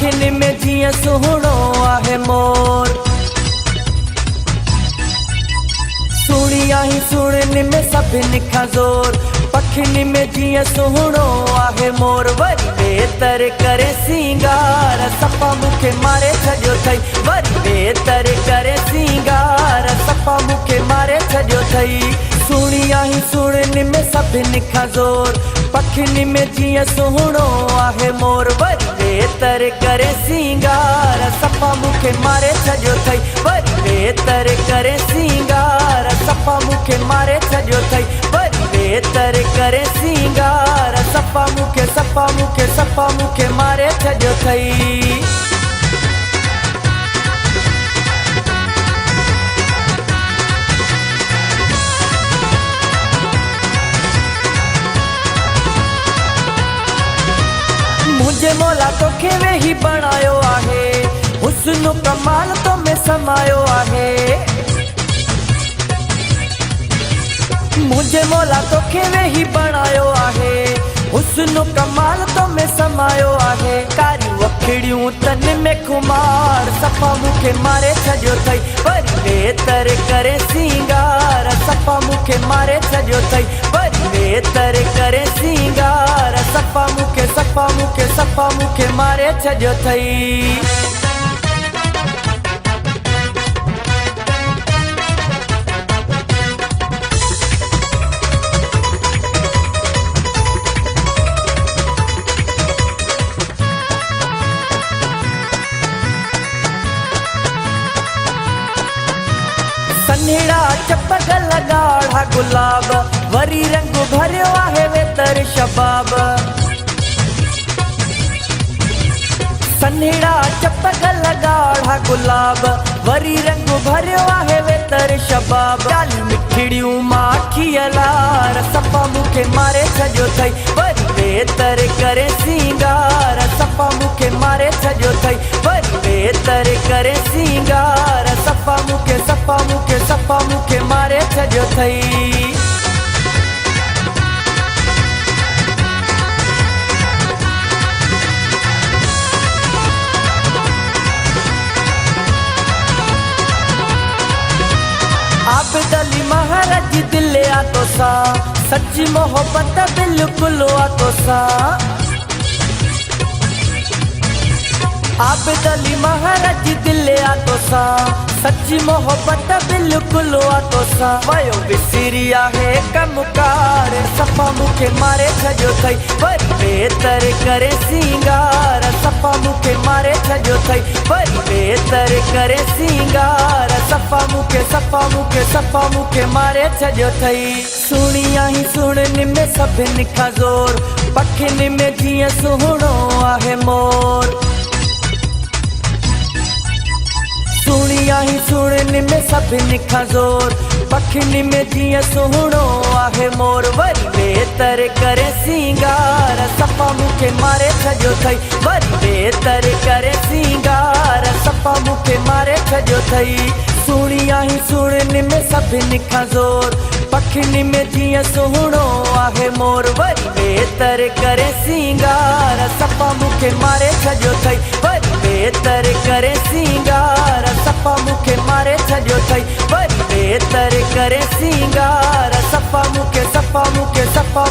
पखियुनि में जीअं सुहिणो आहे मोर। सुहिणी आहीं सुहिणियुनि में सभिनी खां ज़ोर। पखियुनि में जीअं सुहिणो आहे मोर। वरी बेतर करे सिंगार सफ़ा मूंखे मारे छॾियो अथई। वरी बेतर करे सिंगार सफ़ा मूंखे मारे छॾियो अथई। सुहिणी आहीं सुहिणियुनि में सभिनी खां ज़ोर। पखियुनि में जीअं सुहिणो आहे मोर। वरी बेतर करे सिंगार सफ़ा मूंखे मारे छॾियो अथई। वरी बेतर करे सिंगार सफ़ा मूंखे मारे छॾियो अथई। वरी बेतर करे सिंगार सफ़ा मूंखे मारे छॾियो अथई। मुंहिंजे मौला तोखे वेही बणायो आहे। हुस्न कमाल तो में समायो आहे। मुंहिंजे मौला तोखे वेही बणायो आहे। हुस्न कमाल तो में समायो आहे। कारियूं अखिड़ियूं तन में खुमार सफ़ा मूंखे मारे छॾियो अथई। वरी बेतर करे सिंगार सफ़ा मूंखे मारे छॾियो अथई। वरी बेतर करे सिंगार सफ़ा मूंखे मारे छॾियो अथई। सन्हेड़ा चपगल ॻाढ़ा गुलाब वरी रंग भरियो आहे वेतर शबाब। सन्हेड़ा चपगल ॻाढ़ा गुलाब वरी रंग भरियो आहे वेतर शबाब। ॻाल्हियूं मिठड़ियूं माखीअ लार सफ़ा मूंखे मारे छॾियो अथई। वरी बेतर करे सिंगार सफ़ा मूंखे मारे छॾियो अथई। वरी बेतर करे सिंगार सफ़ा मूंखे मारे छॾियो अथई। आबिद अली महाराज दिल आ तोसां सच्ची मोहब्बत बिल्कुल आ तोसां। आबिद अली महाराज दिल आ तोसां सच्ची मोहब्बत बिल्कुल आ तोसां। वयो विसरी आहे कमकार सफ़ा मूंखे मारे छॾियो अथई। वरी बेतर करे सिंगार सफ़ा मूंखे मारे छॾियो अथई। वरी बेतर करे सिंगार सफ़ा मूंखे मारे छॾियो अथई। सुहिणी आहीं सुहिणियुनि में सभिनी खां ज़ोर। पखियुनि में जीअं सुहिणो आहे मोर। सुहिणी आहीं सुहिणियुनि में सभिनी खां ज़ोर। पखियुनि में जीअं सुहिणो आहे मोर। वरी बेतर करे सिंगार सफ़ा मूंखे मारे छॾियो अथई। वरी बेतर करे सिंगार सफ़ा मूंखे मारे छॾियो अथई। सुहिणी आहीं सुहिणियुनि में सभिनी खां ज़ोर। पखियुनि में जीअं सुहिणो आहे मोर। वरी बेतर करे सिंगार सफ़ा मूंखे मारे छॾियो अथई। वरी बेतर करे सिंगार सफ़ा मूंखे मारे छॾियो अथई। वरी बेतर करे सिंगार सफ़ा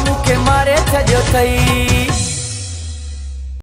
मूंखे मारे छॾियो अथई।